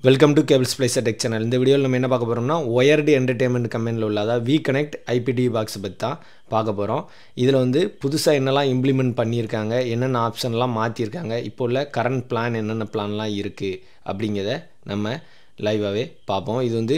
Welcome to cable splicer tech channel. இந்த வீடியோவில் நம்ம என்ன பார்க்க போகிறோம்னா ஒயர்டு என்டர்டெயின்மெண்ட் கம்பெனியில் உள்ள அதாவது வி கனெக்ட் ஐபிடிவி பாக்ஸ் பற்றி தான் பார்க்க போகிறோம். இதில் வந்து புதுசாக என்னெல்லாம் இம்ப்ளிமெண்ட் பண்ணியிருக்காங்க, என்னென்ன ஆப்ஷன்லாம் மாற்றிருக்காங்க, இப்போ உள்ள கரண்ட் பிளான் என்னென்ன பிளான்லாம் இருக்குது அப்படிங்கிறத நம்ம லைவாகவே பார்ப்போம். இது வந்து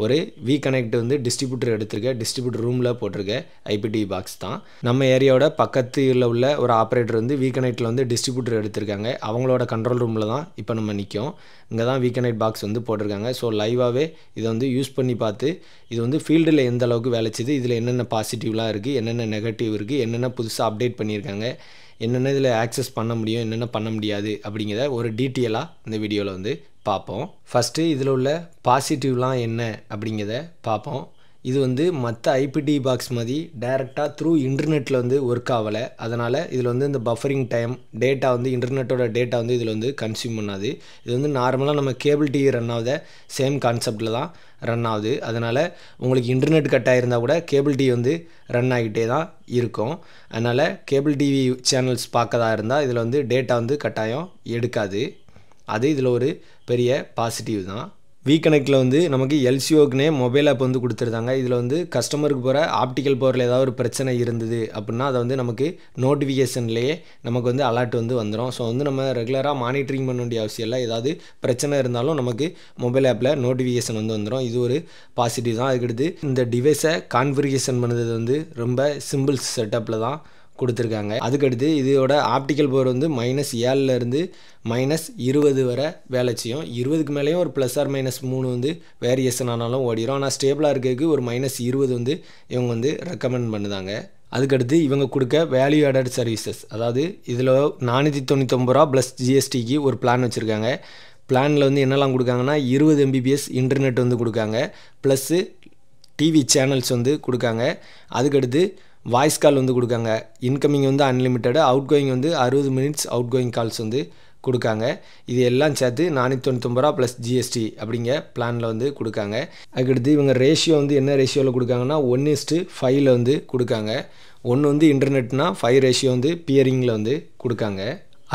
ஒரு வி கனெக்ட் வந்து டிஸ்ட்ரிபியூட்டர் எடுத்திருக்க டிஸ்ட்ரிபியூட்டர் ரூமில் போட்டிருக்க ஐபிடிவி பாக்ஸ் தான். நம்ம ஏரியாவோட பக்கத்தில் உள்ள ஒரு ஆப்ரேட்டர் வந்து வி கனெக்டில் வந்து டிஸ்ட்ரிபியூட்டர் எடுத்திருக்காங்க. அவங்களோட கண்ட்ரோல் ரூமில் தான் இப்போ நம்ம நிற்கும். இங்கே தான் வி கனெக்ட் பாக்ஸ் வந்து போட்டிருக்காங்க. ஸோ லைவாகவே இதை வந்து யூஸ் பண்ணி பார்த்து இது வந்து ஃபீல்டில் எந்த அளவுக்கு வேலை செய்யுது, இதில் என்னென்ன பாசிட்டிவ்லாம் இருக்குது, என்னென்ன நெகட்டிவ் இருக்குது, என்னென்ன புதுசாக அப்டேட் பண்ணியிருக்காங்க, என்னென்ன இதில் ஆக்சஸ் பண்ண முடியும், என்னென்ன பண்ண முடியாது அப்படிங்கிறத ஒரு டீட்டெயிலாக இந்த வீடியோவில் வந்து பார்ப்போம். ஃபஸ்ட்டு இதில் உள்ள பாசிட்டிவ்லாம் என்ன அப்படிங்கிறத பார்ப்போம். இது வந்து மற்ற ஐபிடிவி பாக்ஸ் மாதிரி டைரெக்டாக த்ரூ இன்டர்நெட்டில் வந்து ஒர்க் ஆகலை. அதனால் இதில் வந்து இந்த பஃபரிங் டைம் டேட்டா வந்து இன்டர்நெட்டோட டேட்டா வந்து இதில் வந்து கன்சியூம் பண்ணாது. இது வந்து நார்மலாக நம்ம கேபிள் டிவி ரன் ஆகுத சேம் கான்செப்டில் தான் ரன் ஆகுது. அதனால் உங்களுக்கு இன்டர்நெட் கட் ஆகிருந்தால் கூட கேபிள் டிவி வந்து ரன் ஆகிட்டே தான் இருக்கும். அதனால் கேபிள் டிவி சேனல்ஸ் பார்க்கறதா இருந்தால் இதில் வந்து டேட்டா வந்து கட்டாயம் எடுக்காது. அது இதில் ஒரு பெரிய பாசிட்டிவ் தான். வி கனெக்டில் வந்து நமக்கு எல்சிஓக்குனே மொபைல் ஆப் வந்து கொடுத்துருந்தாங்க. இதில் வந்து கஸ்டமருக்கு போகிற ஆப்டிக்கல் பவரில் ஏதாவது ஒரு பிரச்சனை இருந்தது அப்படின்னா அதை வந்து நமக்கு நோட்டிஃபிகேஷன்லேயே நமக்கு வந்து அலர்ட் வந்து வந்துடும். ஸோ வந்து நம்ம ரெகுலராக மானிட்டரிங் பண்ண வேண்டிய அவசியம் இல்லை. ஏதாவது பிரச்சனை இருந்தாலும் நமக்கு மொபைல் ஆப்பில் நோட்டிஃபிகேஷன் வந்து வந்துடும். இது ஒரு பாசிட்டிவ் தான். அதுக்கடுத்து இந்த டிவைஸை கான்ஃபிகரேஷன் பண்ணுறது வந்து ரொம்ப சிம்பிள் செட்டப்பில் தான் கொடுத்துருக்காங்க. அதுக்கடுத்து இதோட ஆப்டிக்கல் பவர் வந்து -7லேருந்து -20 வரை வேலை செய்யும். 20க்கு மேலேயும் ஒரு +or-3 வந்து வேரியேஷன் ஆனாலும் ஓடிடும். ஆனால் ஸ்டேபிளாக இருக்கிறதுக்கு ஒரு -20 வந்து இவங்க வந்து ரெக்கமெண்ட் பண்ணுதாங்க. அதுக்கடுத்து இவங்க கொடுக்க வேல்யூ ஆடட் சர்வீசஸ், அதாவது இதில் 499 ரூபா ப்ளஸ் ஜிஎஸ்டிக்கு ஒரு பிளான் வச்சுருக்காங்க. பிளானில் வந்து என்னெல்லாம் கொடுக்காங்கன்னா 20 Mbps இன்டர்நெட் வந்து கொடுக்காங்க, ப்ளஸ்ஸு டிவி சேனல்ஸ் வந்து கொடுக்காங்க. அதுக்கடுத்து வாய்ஸ் கால் வந்து கொடுக்காங்க. இன்கமிங் வந்து அன்லிமிட்டடு, அவுட் கோயிங் வந்து 60 மினிட்ஸ் அவுட் கோயிங் கால்ஸ் வந்து கொடுக்காங்க. இது எல்லாம் சேர்த்து 499 ரூபா ப்ளஸ் ஜிஎஸ்டி அப்படிங்கிற பிளானில் வந்து கொடுக்காங்க. அதுக்கடுத்து இவங்க ரேஷியோ வந்து என்ன ரேஷியோவில் கொடுக்காங்கன்னா 1:5 வந்து கொடுக்காங்க. 1 வந்து இன்டர்நெட்னா 5 ரேஷியோ வந்து பியரிங்கில் வந்து கொடுக்காங்க.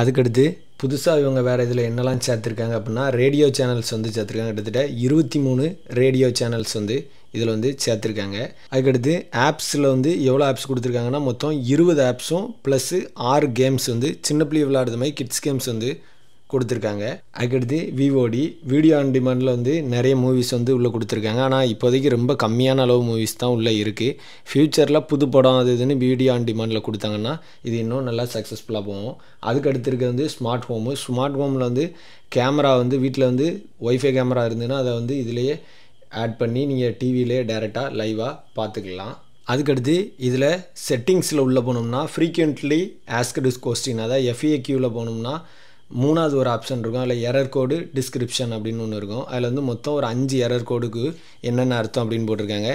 அதுக்கடுத்து புதுசாக இவங்க வேறு இதில் என்னெல்லாம் சேர்த்துருக்காங்க அப்படின்னா ரேடியோ சேனல்ஸ் வந்து சேர்த்துருக்காங்க. கிட்டத்தட்ட 23 ரேடியோ சேனல்ஸ் வந்து இதில் வந்து சேர்த்துருக்காங்க. அதுக்கடுத்து ஆப்ஸில் வந்து எவ்வளோ ஆப்ஸ் கொடுத்துருக்காங்கன்னா மொத்தம் 20 ஆப்ஸும் ப்ளஸ்ஸு 6 கேம்ஸ் வந்து சின்ன பிள்ளை விளையாடுற மாதிரி கிட்ஸ் கேம்ஸ் வந்து கொடுத்துருக்காங்க. அதுக்கடுத்து விஓடி வீடியோ ஆன் டிமாண்டில் வந்து நிறைய மூவிஸ் வந்து உள்ளே கொடுத்துருக்காங்க. ஆனால் இப்போதைக்கு ரொம்ப கம்மியான அளவு மூவிஸ் தான் உள்ளே இருக்குது. ஃப்யூச்சரில் புது படம் அது இதுன்னு வீடியோ ஆன் டிமாண்டில் கொடுத்தாங்கன்னா இது இன்னும் நல்லா சக்ஸஸ்ஃபுல்லாக போகும். அதுக்கடுத்து இருக்கிறது வந்து ஸ்மார்ட் ஹோமு. ஸ்மார்ட் ஹோமில் வந்து கேமரா வந்து வீட்டில் வந்து ஒய்ஃபை கேமரா இருந்ததுன்னா அதை வந்து இதிலேயே ஆட் பண்ணி நீங்கள் டிவியிலே டைரெக்டாக லைவாக பார்த்துக்கலாம். அதுக்கடுத்து இதில் செட்டிங்ஸில் உள்ளே போனோம்னா ஃப்ரீக்வெண்ட்லி ஆஸ்க்டு கொஸ்டின், அதாவது FAQவில் போனோம்னா 3வது ஒரு ஆப்ஷன் இருக்கும். அதில் எரர் கோடு டிஸ்கிரிப்ஷன் அப்படின்னு ஒன்று இருக்கும். அதில் வந்து மொத்தம் ஒரு 5 எரர் கோடுக்கு என்னென்ன அர்த்தம் அப்படின்னு போட்டிருக்காங்க.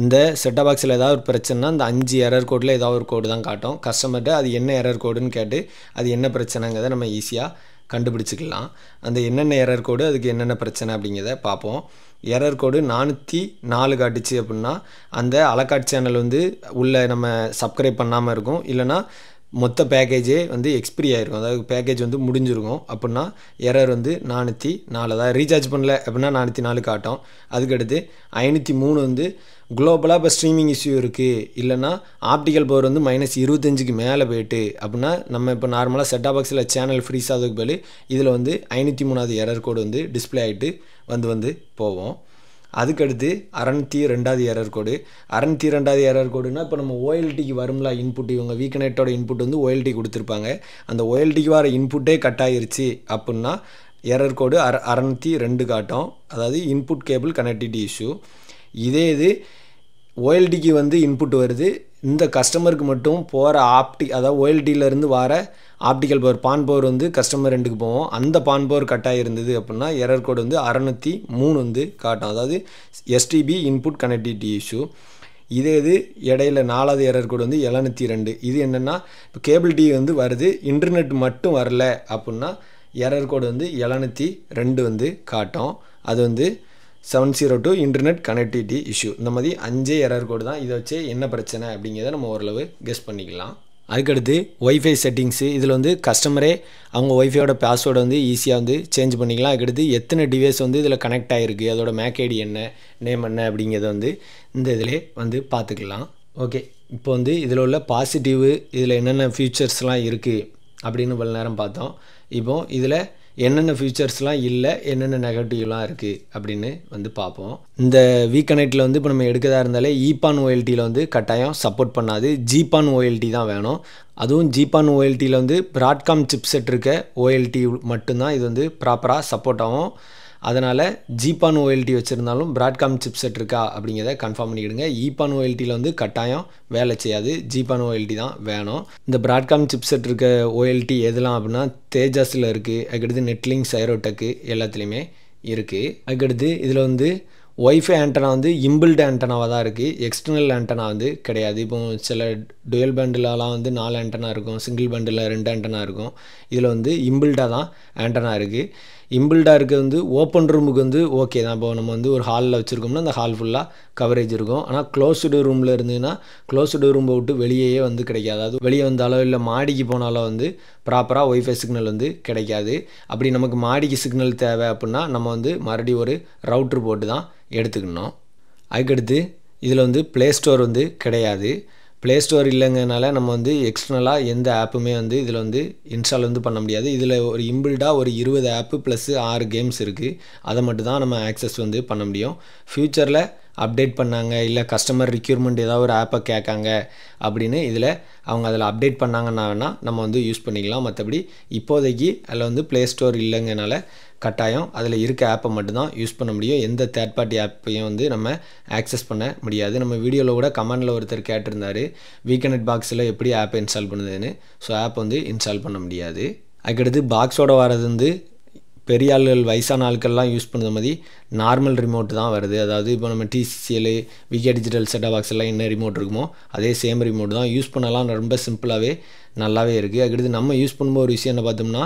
இந்த செட்டா பாக்ஸில் ஏதாவது ஒரு பிரச்சனைனா இந்த 5 எரர் கோடில் ஏதாவது ஒரு கோடு தான் காட்டும். கஸ்டமர்கிட்ட அது என்ன எரர் கோடுன்னு கேட்டு அது என்ன பிரச்சனைங்கிறத நம்ம ஈஸியாக கண்டுபிடிச்சிக்கலாம். அந்த என்னென்ன எரர் கோடு அதுக்கு என்னென்ன பிரச்சனை அப்படிங்கிறத பார்ப்போம். எரர் கோடு 404 காட்டுச்சு அப்படின்னா அந்த அலகாட் சேனல் வந்து உள்ளே நம்ம சப்ஸ்கிரைப் பண்ணாமல் இருக்கும், இல்லைனா மொத்த பேக்கேஜே வந்து எக்ஸ்பிரி ஆகிருக்கும், அதாவது பேக்கேஜ் வந்து முடிஞ்சிருக்கும். அப்படின்னா எரர் வந்து 404, அதாவது ரீசார்ஜ் பண்ணல அப்படின்னா 404 காட்டும். அதுக்கடுத்து 503 வந்து குளோபலாக இப்போ ஸ்ட்ரீமிங் இஷ்யூ இருக்குது, இல்லைனா ஆப்டிக்கல் பவர் வந்து -25க்கு மேலே போயிட்டு அப்படின்னா நம்ம இப்போ நார்மலாக செட்டா பாக்ஸில் சேனல் ஃப்ரீஸ் ஆகிறதுக்கு பதில் இதில் வந்து 503வது எரர் கோடு வந்து டிஸ்பிளே ஆகிட்டு வந்து போவோம். அதுக்கடுத்து 602வது எரர் கோடு. 602வது எரர் கோடுனா இப்போ நம்ம OLTக்கு வரும்ல இன்புட், இவங்க வி கனெக்டோட இன்புட் வந்து OLT கொடுத்துருப்பாங்க. அந்த OLTக்கு வர இன்புட்டே கட் ஆகிருச்சு அப்படின்னா எரர் கோடு 602 காட்டும், அதாவது இன்புட் கேபிள் கனெக்டிவிட்டி இஷ்யூ. இதே இது OLTக்கு வந்து இன்புட் வருது, இந்த கஸ்டமருக்கு மட்டும் போகிற அதாவது OLTலேருந்து வர ஆப்டிக்கல் பவர் பான் பவர் வந்து கஸ்டமர் ரெண்டுக்கு போவோம். அந்த பான் பவர் கட்டாக இருந்தது அப்படின்னா எரர் கோடு வந்து 603 வந்து காட்டும், அதாவது STB இன்புட் கனெக்டிவிட்டி இஷ்யூ. இதே இது இடையில 4வது எரர் கோடு வந்து 702. இது என்னென்னா இப்போ கேபிள் டிவி வந்து வருது, இன்டர்நெட் மட்டும் வரல அப்படின்னா எரர் கோடு வந்து 702 வந்து காட்டும். அது வந்து 702 இன்டர்நெட் கனெக்டிவிட்டி இஷ்யூ. இந்த மாதிரி 5 எரர் கோடு தான். இதை வச்சு என்ன பிரச்சனை அப்படிங்கிறத நம்ம ஓரளவு கெஸ் பண்ணிக்கலாம். அதுக்கடுத்து ஒய்ஃபை செட்டிங்ஸு இதில் வந்து கஸ்டமரே அவங்க ஒய்ஃபையோட பாஸ்வேர்டை வந்து ஈஸியாக வந்து சேஞ்ச் பண்ணிக்கலாம். அதுக்கடுத்து எத்தனை டிவைஸ் வந்து இதில் கனெக்ட் ஆகிருக்கு, அதோட மேக் ஐடி என்ன, நேம் என்ன அப்படிங்கிறத வந்து இந்த இதிலே வந்து பார்த்துக்கலாம். ஓகே, இப்போ வந்து இதில் உள்ள பாசிட்டிவ் இதில் என்னென்ன ஃபியூச்சர்ஸ்லாம் இருக்குது அப்படின்னு இவ்வளோ நேரம் பார்த்தோம். இப்போது இதில் என்னென்ன ஃபியூச்சர்ஸ்லாம் இல்லை, என்னென்ன நெகட்டிவ்லாம் இருக்குது அப்படின்னு வந்து பார்ப்போம். இந்த வீக்கனெக்டில் வந்து இப்போ நம்ம எடுக்கிறதா இருந்தாலே ஈபான் ஓஎல்டியில் வந்து கட்டாயம் சப்போர்ட் பண்ணாது, ஜிபான் ஓஎல்டி தான் வேணும். அதுவும் ஜிபான் ஓஎல்டியில் வந்து ப்ராட்காம் சிப்செட் இருக்க ஓஎல்டி மட்டும்தான் இது வந்து ப்ராப்பராக சப்போர்ட் ஆகும். அதனால் ஜிபான் ஓஎல்டி வச்சுருந்தாலும் ப்ராட்காம் சிப்செட் இருக்கா அப்படிங்கிறத கன்ஃபார்ம் பண்ணிக்கிடுங்க. ஈபான் ஓஎல்டியில் வந்து கட்டாயம் வேலை செய்யாது, ஜிபான் ஓஎல்டி தான் வேணும். இந்த ப்ராட்காம் சிப்செட் இருக்க ஓஎல்டி எதெல்லாம் அப்படின்னா தேஜாஸில் இருக்குது, அதுக்கடுத்து நெட்லிங்க், சைரோடெக்கு எல்லாத்துலேயுமே இருக்குது. அதுக்கடுத்து இதில் வந்து ஒய்ஃபை ஆண்டனா வந்து இம்பில்ட் ஆண்டனாவாக தான் இருக்குது, எக்ஸ்டர்னல் ஆண்டனா வந்து கிடையாது. இப்போ சில டுவெல் பண்டிலெலாம் வந்து 4 ஆண்டனா இருக்கும், சிங்கிள் பண்டில் 2 ஆண்டனா இருக்கும். இதில் வந்து இம்பில்டாக தான் ஆண்டனா இருக்குது. இம்பில்டாக இருக்கிறது வந்து ஓப்பன் ரூமுக்கு வந்து ஓகே தான். இப்போ நம்ம வந்து ஒரு ஹாலில் வச்சுருக்கோம்னா அந்த ஹால் ஃபுல்லாக கவரேஜ் இருக்கும். ஆனால் க்ளோஸ்டு ரூமில் இருந்ததுன்னா க்ளோஸ்டு ரூமை விட்டு வெளியே வந்து கிடைக்காது. அதாவது வெளியே வந்தாலோ இல்லை மாடிக்கு போனாலோ வந்து ப்ராப்பராக ஒய்ஃபை சிக்னல் வந்து கிடைக்காது. அப்படி நமக்கு மாடிக்கு சிக்னல் தேவை அப்படின்னா நம்ம வந்து மறுபடியும் ஒரு ரவுட்ரு போட்டு தான் எடுத்துக்கணும். அதுக்கடுத்து இதில் வந்து ப்ளே ஸ்டோர் வந்து கிடையாது. ப்ளே ஸ்டோர் இல்லைங்கனால நம்ம வந்து எக்ஸ்டர்னலாக எந்த ஆப்புமே வந்து இதில் வந்து இன்ஸ்டால் வந்து பண்ண முடியாது. இதில் ஒரு இம்பில்டாக ஒரு 20 ஆப்பு ப்ளஸ் 6 கேம்ஸ் இருக்குது. அதை மட்டும் தான் நம்ம ஆக்சஸ் வந்து பண்ண முடியும். ஃப்யூச்சரில் அப்டேட் பண்ணாங்க இல்லை கஸ்டமர் ரிக்யூர்மெண்ட் ஏதாவது ஒரு ஆப்பை கேட்காங்க அப்படின்னு இதில் அவங்க அதில் அப்டேட் பண்ணாங்கன்னா வேணால் நம்ம வந்து யூஸ் பண்ணிக்கலாம். மற்றபடி இப்போதைக்கு அதில் வந்து ப்ளே ஸ்டோர் இல்லைங்கனால கட்டாயம் அதில் இருக்க ஆப்பை மட்டும்தான் யூஸ் பண்ண முடியும். எந்த தேர்ட் பார்ட்டி ஆப்பையும் வந்து நம்ம ஆக்சஸ் பண்ண முடியாது. நம்ம வீடியோவில் கூட கமெண்டில் ஒருத்தர் கேட்டிருந்தார் வீக்கனெட் பாக்ஸில் எப்படி ஆப்பை இன்ஸ்டால் பண்ணுதுன்னு. ஸோ ஆப் வந்து இன்ஸ்டால் பண்ண முடியாது. அதுக்கடுத்து பாக்ஸோடு வரது வந்து பெரிய ஆள்கள் வயசான ஆட்கள்லாம் யூஸ் பண்ணுற மாதிரி நார்மல் ரிமோட் தான் வருது. அதாவது இப்போ நம்ம டிசிசிஎல், விகே டிஜிட்டல் செட்டா பாக்ஸ் எல்லாம் என்ன ரிமோட் இருக்குமோ அதே சேம் ரிமோட் தான் யூஸ் பண்ணலாம். ரொம்ப சிம்பிளாகவே நல்லாவே இருக்குது. அதுக்கடுத்து நம்ம யூஸ் பண்ணும்போது ஒரு விஷயம் என்ன பார்த்தோம்னா,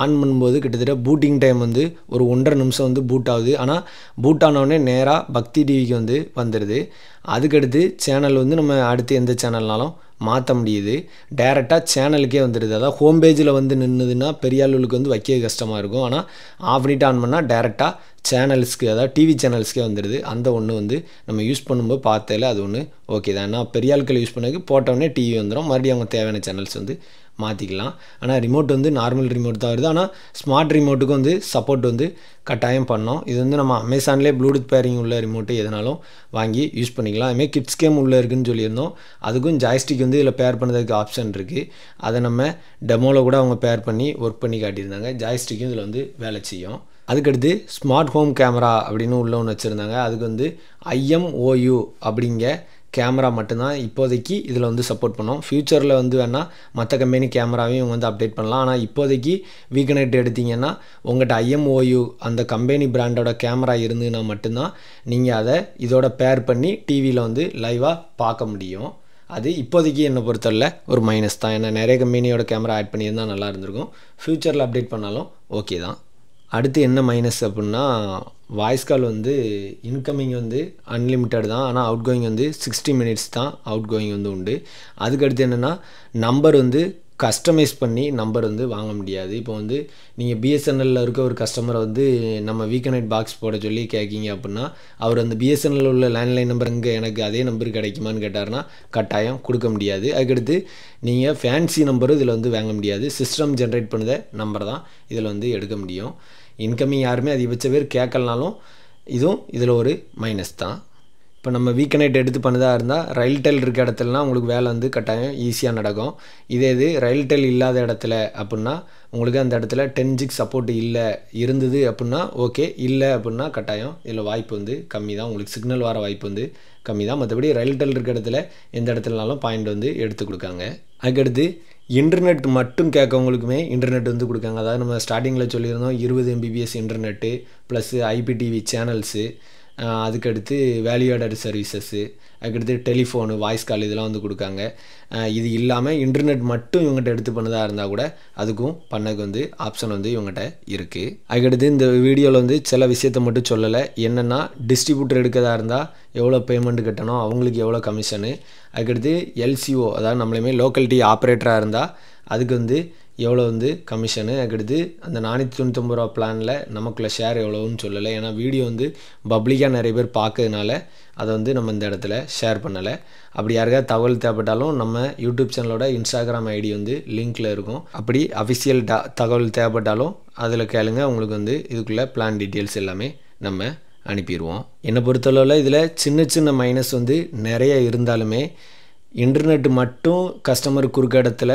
ஆன் பண்ணும்போது கிட்டத்தட்ட பூட்டிங் டைம் வந்து ஒரு 1.5 நிமிஷம் வந்து பூட் ஆகுது. ஆனால் பூட் ஆனவுடனே நேராக பக்தி டிவிக்கு வந்து வந்துடுது. அதுக்கடுத்து சேனல் வந்து நம்ம அடுத்து எந்த சேனல்னாலும் மாற்ற முடியுது. டேரெக்டாக சேனலுக்கே வந்துடுது. அதாவது ஹோம் பேஜில் வந்து நின்றுதுன்னா பெரிய ஆளுகளுக்கு வந்து வைக்க கஷ்டமாக இருக்கும். ஆனால் ஆஃப் பண்ணிட்டு ஆன் பண்ணால் டேரெக்டாக சேனல்ஸ்க்கு, அதாவது டிவி சேனல்ஸ்க்கே வந்துடுது. அந்த ஒன்று வந்து நம்ம யூஸ் பண்ணும்போது பார்த்ததில் அது ஒன்று ஓகே தான். ஏன்னா பெரிய ஆட்கள் யூஸ் பண்ணதுக்கு போட்டோடனே டிவி வந்துடும், மறுபடியும் அவங்க தேவையான சேனல்ஸ் வந்து மாற்றிக்கலாம். ஆனால் ரிமோட் வந்து நார்மல் ரிமோட் தான் வருது. ஆனால் ஸ்மார்ட் ரிமோட்டுக்கும் வந்து சப்போர்ட் வந்து கட்டாயம் பண்ணோம். இது வந்து நம்ம அமேசான்லேயே ப்ளூடூத் பேரிங் உள்ள ரிமோட்டு எதனாலும் வாங்கி யூஸ் பண்ணிக்கலாம். அதுமாதிரி கிட்ஸ் கேம் உள்ளே இருக்குதுன்னு சொல்லியிருந்தோம். அதுக்கும் ஜாய்ஸ்டிக் வந்து இதில் பேர் பண்ணுறதுக்கு ஆப்ஷன் இருக்குது. அதை நம்ம டெமோவில் கூட அவங்க பேர் பண்ணி ஒர்க் பண்ணி காட்டியிருந்தாங்க. ஜாய்ஸ்டிக்கும் இதில் வந்து வேலை செய்யும். அதுக்கடுத்து ஸ்மார்ட் ஹோம் கேமரா அப்படின்னு உள்ள ஒன்று வச்சுருந்தாங்க. அதுக்கு வந்து IMOU அப்படிங்க கேமரா மட்டும்தான் இப்போதைக்கு இதில் வந்து சப்போர்ட் பண்ணோம். ஃப்யூச்சரில் வந்து வேணால் மற்ற கம்பெனி கேமராவையும் இவங்க வந்து அப்டேட் பண்ணலாம். ஆனால் இப்போதைக்கு வீக்கனெட் எடுத்திங்கன்னா உங்கள்கிட்ட IMOU அந்த கம்பெனி பிராண்டோட கேமரா இருந்துன்னா மட்டும்தான் நீங்கள் அதை இதோட பேர் பண்ணி டிவியில் வந்து லைவாக பார்க்க முடியும். அது இப்போதைக்கு என்னை பொறுத்தவரை ஒரு மைனஸ் தான். ஏன்னா நிறைய கம்பெனியோட கேமரா ஆட் பண்ணியிருந்தால் நல்லா இருந்திருக்கும். ஃப்யூச்சரில் அப்டேட் பண்ணாலும் ஓகே தான். அடுத்து என்ன மைனஸ் அப்படின்னா, வாய்ஸ் கால் வந்து இன்கமிங் வந்து அன்லிமிட்டட் தான். ஆனால் அவுட் கோயிங் வந்து 60 மினிட்ஸ் தான் அவுட் கோயிங் வந்து உண்டு. அதுக்கடுத்து என்னென்னா, நம்பர் வந்து கஸ்டமைஸ் பண்ணி நம்பர் வந்து வாங்க முடியாது. இப்போ வந்து நீங்கள் பிஎஸ்என்எல்லில் இருக்க ஒரு கஸ்டமரை வந்து நம்ம வீக்கனெட் பாக்ஸ் போட சொல்லி கேட்கிங்க அப்படின்னா, அவர் அந்த பிஎஸ்என்எல் உள்ள லேண்ட்லைன் நம்பர் இங்கே எனக்கு அதே நம்பர் கிடைக்குமான்னு கேட்டார்னா கட்டாயம் கொடுக்க முடியாது. அதுக்கடுத்து நீங்கள் ஃபேன்சி நம்பரும் இதில் வந்து வாங்க முடியாது. சிஸ்டம் ஜென்ரேட் பண்ணுற நம்பர் தான் இதில் வந்து எடுக்க முடியும். இன்கமிங் யாருமே அதிகபட்ச பேர் கேட்கலனாலும் இதுவும் இதில் ஒரு மைனஸ் தான். இப்போ நம்ம வீக்கனெட் எடுத்து பண்ணதாக இருந்தால் ரயில்டெல் இருக்க இடத்துலலாம் உங்களுக்கு வேலை வந்து கட்டாயம் ஈஸியாக நடக்கும். இது ரயில்டெல் இல்லாத இடத்துல அப்படின்னா உங்களுக்கு அந்த இடத்துல 10 ஜிக் சப்போர்ட் இல்லை, இருந்தது அப்படின்னா ஓகே, இல்லை அப்படின்னா கட்டாயம் இதில் வாய்ப்பு வந்து கம்மி தான். உங்களுக்கு சிக்னல் வர வாய்ப்பு வந்து கம்மி தான். மற்றபடி ரயில்டெல் இருக்க இடத்துல எந்த இடத்துலனாலும் பாயிண்ட் வந்து எடுத்து கொடுக்காங்க. அதுக்கடுத்து இன்டர்நெட் மட்டும் கேட்கவங்களுக்குமே இன்டர்நெட் வந்து கொடுக்காங்க. அதாவது நம்ம ஸ்டார்டிங்கில் சொல்லியிருந்தோம் 20 Mbps internet plus IPTV channels, அதுக்கடுத்து வேல்யூ ஆடட் சர்வீசஸ்ஸு, அதுக்கடுத்து டெலிஃபோனு, வாய்ஸ் கால் இதெல்லாம் வந்து கொடுக்காங்க. இது இல்லாமல் இன்டர்நெட் மட்டும் இவங்ககிட்ட எடுத்து பண்ணதாக இருந்தால் கூட அதுக்கும் பண்ணக்கு வந்து ஆப்ஷன் வந்து இவங்ககிட்ட இருக்குது. அதுக்கடுத்து இந்த வீடியோவில் வந்து சில விஷயத்த மட்டும் சொல்லலை. என்னென்னா டிஸ்ட்ரிபியூட்டர் எடுக்கிறதா இருந்தால் எவ்வளோ பேமெண்ட் கட்டணும், அவங்களுக்கு எவ்வளோ கமிஷனு, அதுக்கடுத்து எல்சிஓ அதாவது நம்மளையுமே லோக்கலிட்டி ஆப்ரேட்டராக இருந்தால் அதுக்கு வந்து எவ்வளோ வந்து கமிஷனு, அதுக்கடுத்து அந்த 499 ரூபா பிளானில் நமக்குள்ள ஷேர் எவ்வளோன்னு சொல்லலை. ஏன்னா வீடியோ வந்து பப்ளிக்காக நிறைய பேர் பார்க்கறதுனால அதை வந்து நம்ம இந்த இடத்துல ஷேர் பண்ணலை. அப்படி யாருக்காவது தகவல் தேவைப்பட்டாலும் நம்ம யூடியூப் சேனலோட இன்ஸ்டாகிராம் ஐடி வந்து லிங்க்கில் இருக்கும். அப்படி அஃபிஷியல் தகவல் தேவைப்பட்டாலும் அதில் கேளுங்க. உங்களுக்கு வந்து இதுக்குள்ளே பிளான் டீட்டெயில்ஸ் எல்லாமே நம்ம அனுப்பிடுவோம். என்னை பொறுத்தளவில் இதில் சின்ன சின்ன மைனஸ் வந்து நிறைய இருந்தாலுமே இன்டர்நெட் மட்டும் கஸ்டமர் குறுக்க இடத்துல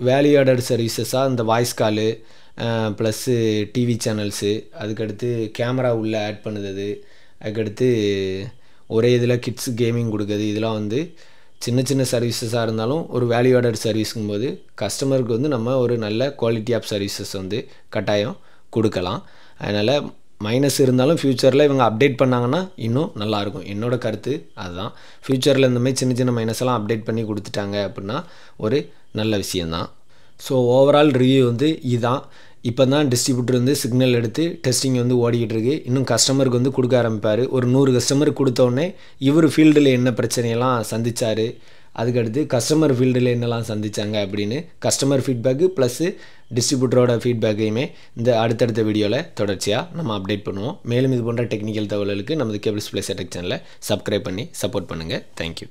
வேல்யூ ஆடட் சர்வீசஸாக இந்த வாய்ஸ் காலு ப்ளஸ்ஸு டிவி சேனல்ஸு, அதுக்கடுத்து கேமரா உள்ளே ஆட் பண்ணுறது, அதுக்கடுத்து ஒரே இதில் கிட்ஸ் கேமிங் கொடுக்குறது, இதெல்லாம் வந்து சின்ன சின்ன சர்வீசஸாக இருந்தாலும் ஒரு வேல்யூ ஆடட் சர்வீஸுங்கும்போது கஸ்டமருக்கு வந்து நம்ம ஒரு நல்ல குவாலிட்டி ஆஃப் சர்வீசஸ் வந்து கட்டாயம் கொடுக்கலாம். அதனால் மைனஸ் இருந்தாலும் ஃப்யூச்சரில் இவங்க அப்டேட் பண்ணாங்கன்னா இன்னும் நல்லாயிருக்கும். என்னோடய கருத்து அதுதான். ஃப்யூச்சரில் இந்தமாதிரி சின்ன சின்ன மைனஸெல்லாம் அப்டேட் பண்ணி கொடுத்துட்டாங்க அப்படின்னா ஒரு நல்ல விஷயந்தான். ஸோ ஓவரால் ரிவ்யூ வந்து இதுதான். இப்போ தான் டிஸ்ட்ரிபியூட்டர் வந்து சிக்னல் எடுத்து டெஸ்டிங் வந்து ஓடிக்கிட்டு இருக்குது. இன்னும் கஸ்டமருக்கு வந்து கொடுக்க ஆரம்பிப்பார். ஒரு 100 கஸ்டமருக்கு கொடுத்தோடனே இவர் ஃபீல்டில் என்ன பிரச்சனையெல்லாம் சந்தித்தார், அதுக்கடுத்து கஸ்டமர் ஃபீல்டில் என்னெல்லாம் சந்தித்தாங்க அப்படின்னு கஸ்டமர் ஃபீட்பேக்கு ப்ளஸ்ஸு டிஸ்ட்ரிபியூட்டரோட ஃபீட்பேக்கையுமே இந்த அடுத்தடுத்த வீடியோவில் தொடர்ச்சியாக நம்ம அப்டேட் பண்ணுவோம். மேலும் இது போன்ற டெக்னிக்கல் தகவல்களுக்கு நமது கேபிள்ஸ் ப்ளஸ் டெக் சேனலை சப்ஸ்கிரைப் பண்ணி சப்போர்ட் பண்ணுங்கள். தேங்க்யூ.